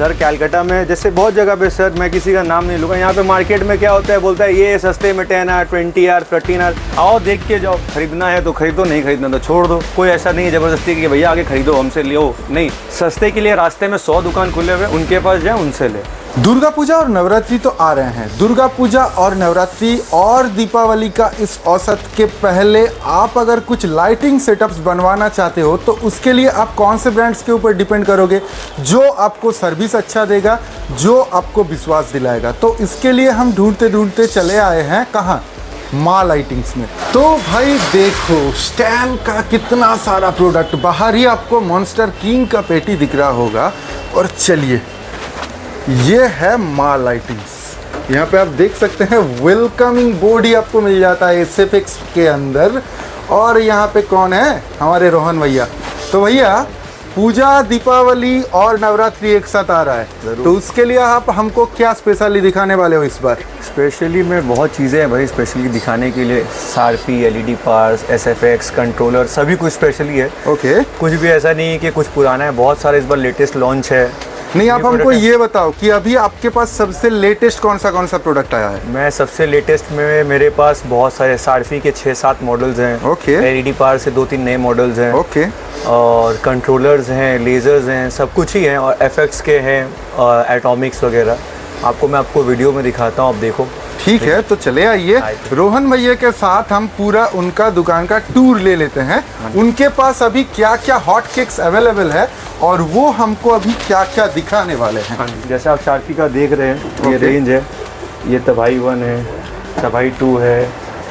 Sir Calcutta में जैसे बहुत जगह पे सर, मैं किसी का नाम नहीं लूँगा, यहाँ पे मार्केट में क्या होता है, बोलता है ये सस्ते में 10R 20R 13R, आओ देख के जाओ, खरीदना है तो खरीदो, नहीं खरीदना तो छोड़ दो। कोई ऐसा नहीं है ज़बरदस्ती कि भैया आगे खरीदो हमसे लियो, नहीं, सस्ते के लिए रास्ते में 100 दुकान खुले हुए, उनके पास जाए उनसे ले। दुर्गा पूजा और नवरात्रि तो आ रहे हैं। दुर्गा पूजा और नवरात्रि और दीपावली का इस औसत के पहले आप अगर कुछ लाइटिंग सेटअप्स बनवाना चाहते हो तो उसके लिए आप कौन से ब्रांड्स के ऊपर डिपेंड करोगे जो आपको सर्विस अच्छा देगा, जो आपको विश्वास दिलाएगा। तो इसके लिए हम ढूंढते ढूंढते चले आए हैं कहाँ, माँ लाइटिंग्स में। तो भाई देखो स्टैन का कितना सारा प्रोडक्ट, बाहर ही आपको मॉन्स्टर किंग का पेटी दिख रहा होगा। और चलिए, ये है माँ लाइटिंग्स। यहाँ पे आप देख सकते हैं वेलकमिंग बोर्ड ही आपको मिल जाता है SFX के अंदर। और यहाँ पे कौन है, हमारे रोहन भैया। तो भैया पूजा, दीपावली और नवरात्रि एक साथ आ रहा है, तो उसके लिए आप हमको क्या स्पेशली दिखाने वाले हो इस बार? स्पेशली में बहुत चीज़ें हैं भाई, स्पेशली दिखाने के लिए सार्फी, LED पार्स, SFX कंट्रोलर, सभी कुछ स्पेशली है। ओके। कुछ भी ऐसा नहीं है कि कुछ पुराना है, बहुत सारे इस बार लेटेस्ट लॉन्च है। नहीं, आप हमको ये बताओ कि अभी आपके पास सबसे लेटेस्ट कौन सा प्रोडक्ट आया है? मैं सबसे लेटेस्ट में मेरे पास बहुत सारे सार्फी के 6-7 मॉडल्स हैं। ओके। LED पार से 2-3 नए मॉडल्स हैं। ओके। और कंट्रोलर्स हैं, लेज़र्स हैं, सब कुछ ही हैं। और FX के हैं, एटॉमिक्स वगैरह, मैं आपको वीडियो में दिखाता हूँ, आप देखो। ठीक है, तो चले आइए, रोहन भैया के साथ हम पूरा उनका दुकान का टूर ले लेते हैं। उनके पास अभी क्या क्या हॉट केक्स अवेलेबल है और वो हमको अभी क्या क्या दिखाने वाले हैं। जैसे आप शार्फी का देख रहे हैं, ये रेंज है, ये तबाही 1 है, तबाही 2 है,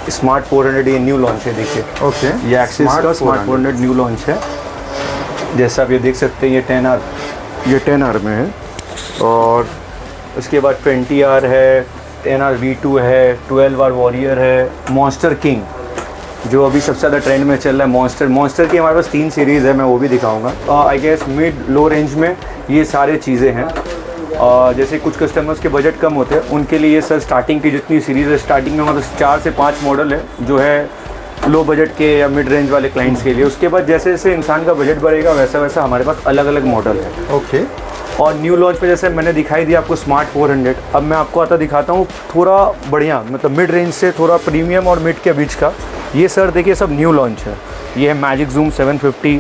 स्मार्ट 400 ये न्यू लॉन्च है, देखिए। ओके। ये एक्सिस का स्मार्ट 400 न्यू लॉन्च है। जैसा आप ये देख सकते हैं, ये 10R में है। और उसके बाद 20R है, 10R V2 है, 12R वॉरियर है, मॉन्स्टर किंग जो अभी सबसे ज़्यादा ट्रेंड में चल रहा है। मॉन्स्टर की हमारे पास 3 सीरीज़ है, मैं वो भी दिखाऊंगा। I guess mid low range में ये सारे चीज़ें हैं। जैसे कुछ कस्टमर्स के बजट कम होते हैं, उनके लिए सर स्टार्टिंग की जितनी सीरीज़ है, स्टार्टिंग में हमारे पास 4 से 5 मॉडल है जो है लो बजट के या मिड रेंज वाले क्लाइंट्स के लिए। उसके बाद जैसे जैसे इंसान का बजट बढ़ेगा वैसा वैसा हमारे पास अलग अलग मॉडल है। ओके। और न्यू लॉन्च पे जैसे मैंने दिखाई दिया आपको स्मार्ट 400, अब मैं आपको दिखाता हूँ थोड़ा बढ़िया, मतलब मिड रेंज से थोड़ा प्रीमियम और मिड के बीच का। ये सर देखिए सब न्यू लॉन्च है। ये है मैजिक जूम 750,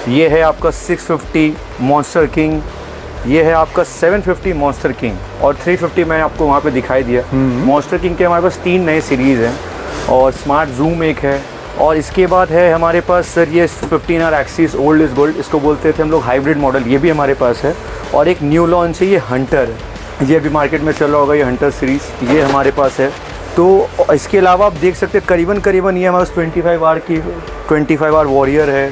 ये है आपका 650 मॉन्स्टर किंग, ये है आपका 750 मॉन्स्टर किंग, और 350 मैं आपको वहाँ पे दिखाई दिया। मॉन्स्टर किंग के हमारे पास 3 नए सीरीज़ हैं और स्मार्ट जूम एक है। और इसके बाद है हमारे पास सर ये 15R axis old is gold, इसको बोलते थे हम लोग, हाइब्रिड मॉडल, ये भी हमारे पास है। और एक न्यू लॉन्च है, ये हंटर है, ये अभी मार्केट में चल रहा होगा, ये हंटर सीरीज़, ये हमारे पास है। तो इसके अलावा आप देख सकते हैं करीबन ये हमारे पास 25R की 25R वॉरियर है।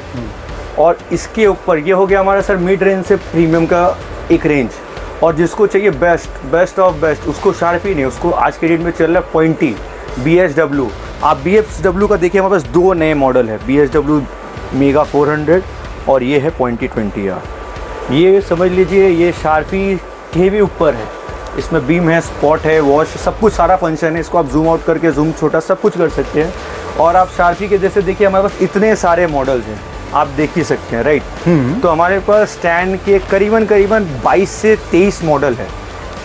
और इसके ऊपर ये हो गया हमारा सर मिड रेंज से प्रीमियम का एक रेंज। और जिसको चाहिए बेस्ट ऑफ बेस्ट, उसको शार्फी नहीं, उसको आज के डेट में चल रहा है पॉइंटी BSW। आप BSW का देखिए, हमारे पास 2 नए मॉडल है, BSW मेगा 400 और ये है पॉइंटी 20R। ये समझ लीजिए ये शार्फी के भी ऊपर है, इसमें बीम है, स्पॉट है, वॉश, सब कुछ सारा फंक्शन है। इसको आप जूम आउट करके जूम छोटा सब कुछ कर सकते हैं। और आप शार्फी के जैसे देखिए हमारे पास इतने सारे मॉडल्स हैं, आप देख ही सकते हैं, राइट। तो हमारे पास स्टैंड के करीबन 22 से 23 मॉडल है।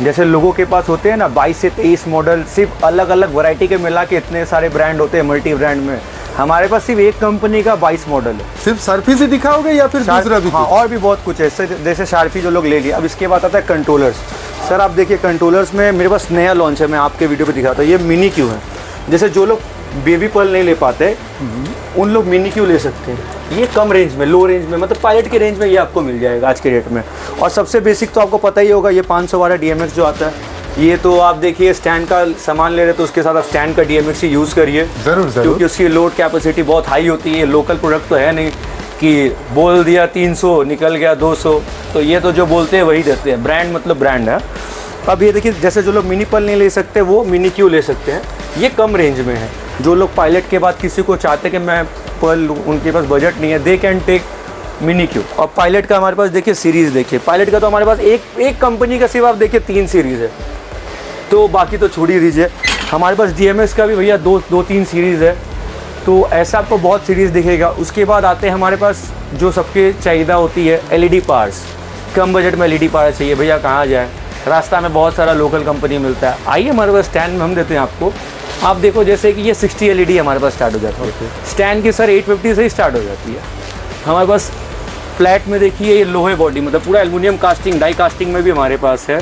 जैसे लोगों के पास होते हैं ना 22 से 23 मॉडल, सिर्फ अलग अलग वैरायटी के मिला के इतने सारे ब्रांड होते हैं मल्टी ब्रांड में। हमारे पास सिर्फ एक कंपनी का 22 मॉडल है। सिर्फ शार्फी से दिखाओगे या फिर दूसरा भी? हाँ, और भी बहुत कुछ है, जैसे शार्फी जो लोग ले लिया। अब इसके बाद आता है कंट्रोलर्स। सर आप देखिए कंट्रोलर्स में मेरे पास नया लॉन्च है, मैं आपके वीडियो पे दिखाता हूँ। ये मिनी क्यू है, जैसे जो लोग बेबी पर्ल नहीं ले पाते उन लोग मिनी क्यू ले सकते हैं। ये कम रेंज में, लो रेंज में, मतलब पायलट के रेंज में ये आपको मिल जाएगा आज के डेट में। और सबसे बेसिक तो आपको पता ही होगा, ये 500 वाला DMX जो आता है, ये तो आप देखिए स्टैंड का सामान ले रहे तो उसके साथ आप स्टैंड का DMX ही यूज़ करिए, ज़रूर, क्योंकि उसकी लोड कैपेसिटी बहुत हाई होती है। लोकल प्रोडक्ट तो है नहीं कि बोल दिया 300 निकल गया 200, तो ये तो जो बोलते हैं वही देते हैं। ब्रांड मतलब ब्रांड है। अब ये देखिए, जैसे जो लोग मिनी पर्ल नहीं ले सकते वो मिनी क्यू ले सकते हैं, ये कम रेंज में है। जो लोग पायलट के बाद किसी को चाहते कि मैं पर्ल लूँ, उनके पास बजट नहीं है, they can take mini Q. और पायलट का हमारे पास देखिए सीरीज़, देखिए पायलट का तो हमारे पास एक कंपनी का सिर्फ आप देखिए 3 सीरीज़ है, तो बाकी तो छोड़ ही दीजिए। हमारे पास DMX का भी भैया 2-3 सीरीज़ है, तो ऐसा आपको बहुत सीरीज़ दिखेगा। उसके बाद आते हैं हमारे पास जो सबके चाहिए होती है LED पार्स। कम बजट में एलईडी पावर चाहिए भैया, कहाँ जाए, रास्ता में बहुत सारा लोकल कंपनी मिलता है, आइए हमारे पास स्टैंड में हम देते हैं आपको। आप देखो जैसे कि ये 60 एलईडी हमारे पास स्टार्ट हो जाती है, स्टैंड की सर 850 से ही स्टार्ट हो जाती है हमारे पास। फ्लैट में देखिए ये लोहे बॉडी, मतलब पूरा एल्युमिनियम कास्टिंग, डाई कास्टिंग में भी हमारे पास है।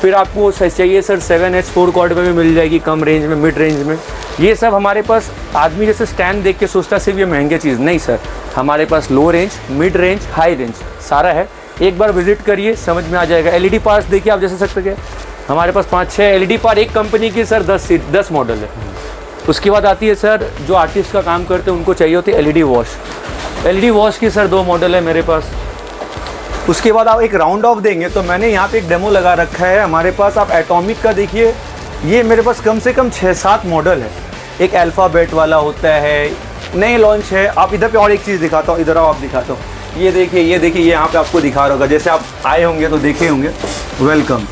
फिर आपको चाहिए सर 7H 4 कॉर्ड में भी मिल जाएगी, कम रेंज में, मिड रेंज में। ये सब हमारे पास, आदमी जैसे स्टैंड देख के सोचता सिर्फ ये महंगे चीज़ नहीं सर, हमारे पास low range, mid range, high range सारा है। एक बार विजिट करिए, समझ में आ जाएगा। एलईडी पार्ट्स देखिए आप जैसे सकते हैं, हमारे पास 5-6 एलईडी पार्ट एक कंपनी की सर 10 मॉडल है। उसके बाद आती है सर जो आर्टिस्ट का काम करते हैं उनको चाहिए होती है एलईडी वॉश। एलईडी वॉश की सर 2 मॉडल है मेरे पास। उसके बाद आप एक राउंड ऑफ देंगे तो मैंने यहाँ पे एक डेमो लगा रखा है हमारे पास, आप एटॉमिक का देखिए, ये मेरे पास कम से कम 6-7 मॉडल है। एक अल्फ़ाबेट वाला होता है, नए लॉन्च है। आप इधर पे और एक चीज़ दिखाता हूँ, इधर आओ आप दिखाता हूँ। ये देखिए ये यहाँ पे आपको दिखा रहा होगा, जैसे आप आए होंगे तो देखे होंगे, welcome.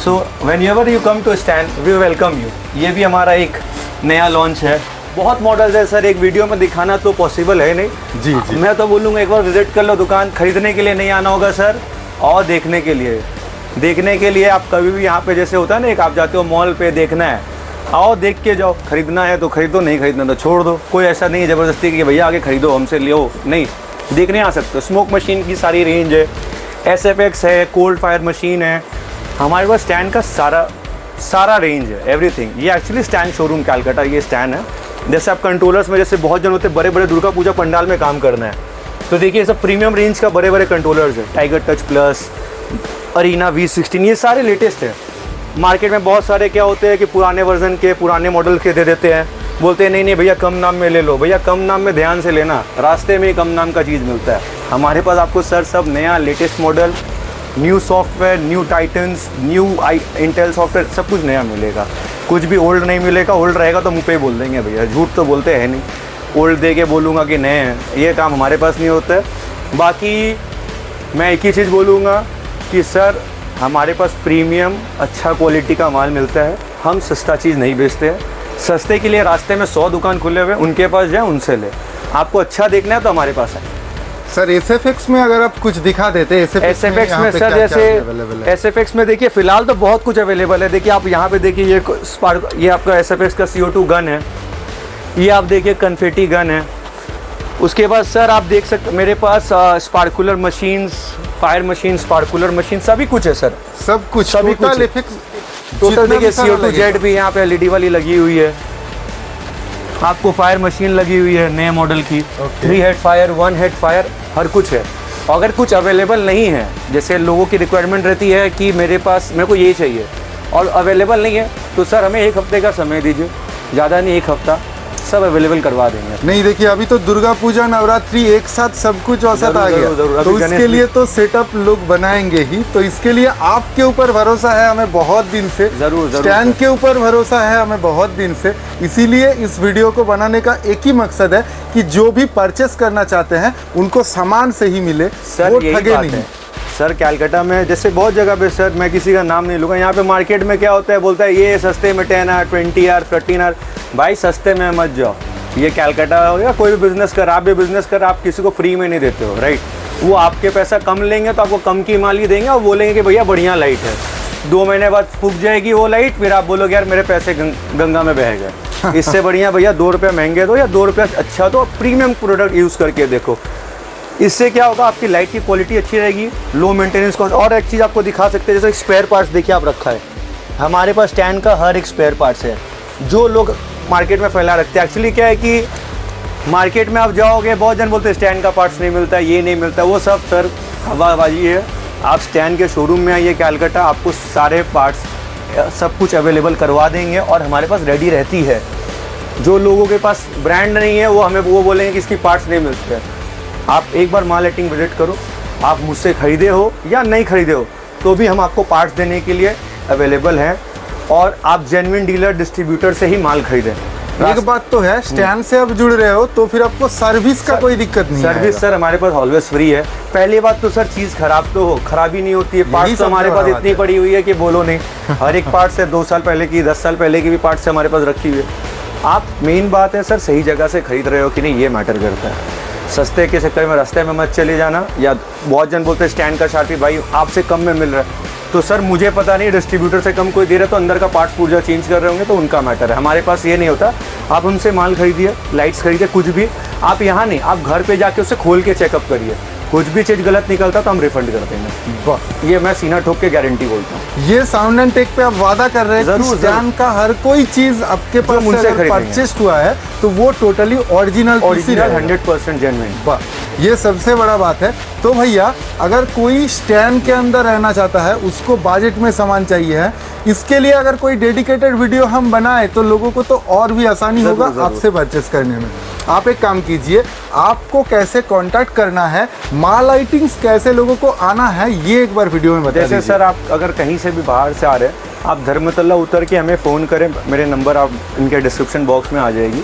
So whenever you come to stand we welcome you. ये भी हमारा एक नया लॉन्च है। बहुत मॉडल्स है सर, एक वीडियो में दिखाना तो पॉसिबल है नहीं। जी। मैं तो बोलूँगा एक बार विजिट कर लो दुकान। खरीदने के लिए नहीं आना होगा सर, और देखने के लिए आप कभी भी यहाँ पे जैसे होता है ना, एक आप जाते हो मॉल पे, देखना है आओ देख के जाओ, खरीदना है तो खरीदो, नहीं खरीदना तो छोड़ दो। कोई ऐसा नहीं है ज़बरदस्ती कि भैया आगे खरीदो हमसे लियो, नहीं, देखने आ सकते हो। स्मोक मशीन की सारी रेंज है, SFX है, कोल्ड फायर मशीन है, हमारे पास स्टैंड का सारा रेंज है, एवरीथिंग। ये एक्चुअली स्टैंड शोरूम कैलकाटा ये स्टैंड है। जैसे आप कंट्रोलर्स में, जैसे बहुत जन होते हैं बड़े बड़े दुर्गा पूजा पंडाल में काम करना है, तो देखिए सब प्रीमियम रेंज का बड़े बड़े कंट्रोलर्स है। Tiger touch plus, arena V16, ये सारे लेटेस्ट हैं। मार्केट में बहुत सारे क्या होते हैं कि पुराने वर्जन के, पुराने मॉडल के दे देते हैं, बोलते हैं नहीं भैया कम नाम में ले लो। भैया कम नाम में ध्यान से लेना, रास्ते में ही कम नाम का चीज़ मिलता है। हमारे पास आपको सर सब नया latest model, new software, new titans, new Intel software, सब कुछ नया मिलेगा। कुछ भी ओल्ड नहीं मिलेगा। ओल्ड रहेगा तो मुँह पे ही बोल देंगे भैया, झूठ तो बोलते हैं नहीं। ओल्ड दे के बोलूँगा कि नए हैं, ये काम हमारे पास नहीं होता है। बाकी मैं एक ही चीज़ बोलूँगा कि सर हमारे पास प्रीमियम अच्छा क्वालिटी का माल मिलता है। हम सस्ता चीज़ नहीं बेचते हैं। सस्ते के लिए रास्ते में 100 दुकान खुले हुए, उनके पास जाए, उनसे ले। आपको अच्छा देखना है तो हमारे पास है। सर SFX में अगर आप कुछ दिखा देते, SFX में सर जैसे SFX में देखिए फ़िलहाल तो बहुत कुछ अवेलेबल है। देखिए आप यहाँ पे देखिए ये आपका SFX का CO2 गन है, ये आप देखिए कन्फेटी गन है। उसके बाद सर आप देख सकते मेरे पास स्पार्कुलर मशीन्स, फायर मशीन, स्पार्कुलर मशीन, सभी कुछ है सर, सब कुछ टोटल देखिए। CO2 जेट भी यहाँ पे LED वाली लगी हुई है। आपको फायर मशीन लगी हुई है नए मॉडल की, 3 हेड फायर, 1 हेड फायर, हर कुछ है। अगर कुछ अवेलेबल नहीं है, जैसे लोगों की रिक्वायरमेंट रहती है कि मेरे को ये चाहिए और अवेलेबल नहीं है, तो सर हमें 1 हफ्ते का समय दीजिए, ज़्यादा नहीं, 1 हफ्ता, सब अवेलेबल करवा देंगे। नहीं देखिए अभी तो दुर्गा पूजा, नवरात्रि एक साथ सब कुछ औसत आ गया, तो इसके लिए तो सेटअप लोग बनाएंगे ही। तो इसके लिए आपके ऊपर भरोसा है हमें बहुत दिन से, जरूर स्टैंड के ऊपर भरोसा है हमें बहुत दिन से। इसीलिए इस वीडियो को बनाने का एक ही मकसद है कि जो भी परचेस करना चाहते हैं उनको सामान से ही मिले, वो ठगे नहीं। सर कैलकाटा में जैसे बहुत जगह पे, सर मैं किसी का नाम नहीं लूँगा, यहाँ पे मार्केट में क्या होता है, बोलता है ये सस्ते में 10R, 20R, 13R। भाई सस्ते में मत जाओ। ये कैलकाटा हो या कोई भी बिज़नेस कर, आप भी बिज़नेस कर, आप किसी को फ्री में नहीं देते हो, राइट। वो आपके पैसा कम लेंगे तो आपको कम की माल ही देंगे और बोलेंगे कि भैया बढ़िया लाइट है। 2 महीने बाद फूक जाएगी वो लाइट, फिर आप बोलोगे यार मेरे पैसे गंगा में बह गए। इससे बढ़िया भैया 2 रुपये महंगे दो या 2 रुपये अच्छा दो, प्रीमियम प्रोडक्ट यूज़ करके देखो। इससे क्या होगा, आपकी लाइट की क्वालिटी अच्छी रहेगी, लो मेंटेनेंस कॉस्ट। और एक चीज़ आपको दिखा सकते हैं, जैसे स्पेयर पार्ट्स देखिए आप रखा है हमारे पास, स्टैंड का हर एक स्पेयर पार्ट्स है जो लोग मार्केट में फैला रखते हैं। एक्चुअली क्या है कि मार्केट में आप जाओगे, बहुत जन बोलते हैं स्टैंड का पार्ट्स नहीं मिलता, ये नहीं मिलता, वो सब सर हवाबाजी है। आप स्टैंड के शोरूम में आइए कैलकाटा, आपको सारे पार्ट्स सब कुछ अवेलेबल करवा देंगे और हमारे पास रेडी रहती है। जो लोगों के पास ब्रांड नहीं है वो बोलेंगे कि इसकी पार्ट्स नहीं मिलते हैं। आप एक बार मार्केटिंग विजिट करो, आप मुझसे ख़रीदे हो या नहीं ख़रीदे हो तो भी हम आपको पार्ट्स देने के लिए अवेलेबल हैं, और आप जेन्युइन डीलर डिस्ट्रीब्यूटर से ही माल खरीदें। एक बात तो है, स्टैंड से आप जुड़ रहे हो तो फिर आपको सर्विस का कोई दिक्कत नहीं है। सर्विस सर हमारे पास ऑलवेज फ्री है। पहली बात तो सर चीज़ खराबी नहीं होती है। पार्ट्स तो हमारे पास इतनी पड़ी हुई है कि बोलो नहीं। हर एक पार्ट से 2 साल पहले की, 10 साल पहले की भी पार्ट्स से हमारे पास रखी हुई है। आप मेन बात है सर सही जगह से खरीद रहे हो कि नहीं, ये मैटर करता है। सस्ते के चक्कर में रास्ते में मत चले जाना। या बहुत जन बोलते हैं स्टैंड का शार्पी भाई आपसे कम में मिल रहा है, तो सर मुझे पता नहीं, डिस्ट्रीब्यूटर से कम कोई दे रहा है तो अंदर का पार्ट्स पुर्जा चेंज कर रहे होंगे तो उनका मैटर है। हमारे पास ये नहीं होता। आप हमसे माल खरीदिए, लाइट्स खरीदिए, कुछ भी आप यहाँ नहीं, आप घर पे जाके उसे खोल के चेकअप करिए। कुछ भी चीज़ गलत निकलता तो हम रिफंड कर देंगे। ये मैं सीना ठोक के गारंटी बोलता हूँ। ये साउंड एंड टेक पे आप वादा कर रहे हैं कि स्टैन का हर कोई चीज आपके पास से अगर परचेज हुआ है तो वो टोटली ओरिजिनल 100% जेन्युइन। ये सबसे बड़ा बात है। तो भैया अगर कोई स्टैन के अंदर रहना चाहता है, उसको बजट में सामान चाहिए है, इसके लिए अगर कोई डेडिकेटेड वीडियो हम बनाए तो लोगों को तो और भी आसानी होगा आपसे परचेस करने में। आप एक काम कीजिए, आपको कैसे कांटेक्ट करना है, माल लाइटिंग्स कैसे लोगों को आना है, ये एक बार वीडियो में बता दीजिए। जैसे सर आप अगर कहीं से भी बाहर से आ रहे हैं, आप धर्मतला उतर के हमें फ़ोन करें, मेरे नंबर आप इनके डिस्क्रिप्शन बॉक्स में आ जाएगी।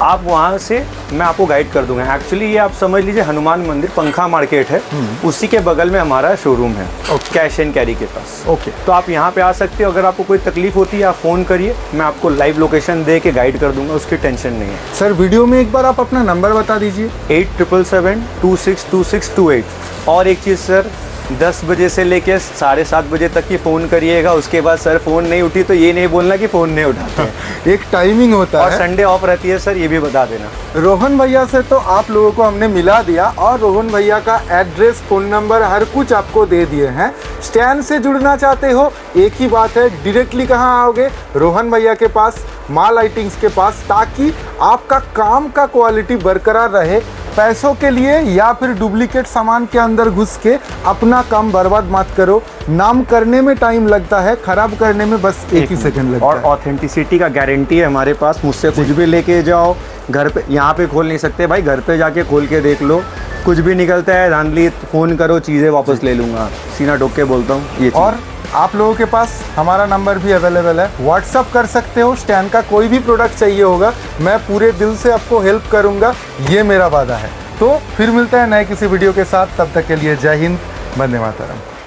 आप वहाँ से मैं आपको गाइड कर दूंगा। एक्चुअली ये आप समझ लीजिए हनुमान मंदिर पंखा मार्केट है, उसी के बगल में हमारा शोरूम है कैश एंड कैरी के पास। ओके, तो आप यहाँ पे आ सकते हो। अगर आपको कोई तकलीफ होती है आप फ़ोन करिए, मैं आपको लाइव लोकेशन दे के गाइड कर दूंगा, उसकी टेंशन नहीं है। सर वीडियो में एक बार आप अपना नंबर बता दीजिए। 8777262628। और एक चीज़ सर, 10 बजे से लेके 7:30 बजे तक ही फ़ोन करिएगा। उसके बाद सर फ़ोन नहीं उठी तो ये नहीं बोलना कि फ़ोन नहीं उठाते। एक टाइमिंग होता और है। संडे ऑफ रहती है सर, ये भी बता देना। रोहन भैया से तो आप लोगों को हमने मिला दिया और रोहन भैया का एड्रेस, फ़ोन नंबर, हर कुछ आपको दे दिए हैं। स्टैन से जुड़ना चाहते हो, एक ही बात है, डायरेक्टली कहाँ आओगे? रोहन भैया के पास, माल लाइटिंग्स के पास, ताकि आपका काम का क्वालिटी बरकरार रहे। पैसों के लिए या फिर डुप्लीकेट सामान के अंदर घुस के अपना काम बर्बाद मत करो। नाम करने में टाइम लगता है, खराब करने में बस एक ही सेकंड लगता है। और ऑथेंटिसिटी का गारंटी है हमारे पास। मुझसे कुछ भी लेके जाओ, घर पे यहाँ पे खोल नहीं सकते भाई, घर पे जाके खोल के देख लो। कुछ भी निकलता है धांधली, फ़ोन करो, चीज़ें वापस ले लूँगा। सीना ठोक के बोलता हूँ ये। और आप लोगों के पास हमारा नंबर भी अवेलेबल है, व्हाट्सअप कर सकते हो। स्टैन का कोई भी प्रोडक्ट चाहिए होगा, मैं पूरे दिल से आपको हेल्प करूंगा, ये मेरा वादा है। तो फिर मिलता है नए किसी वीडियो के साथ, तब तक के लिए जय हिंद, वंदे मातरम।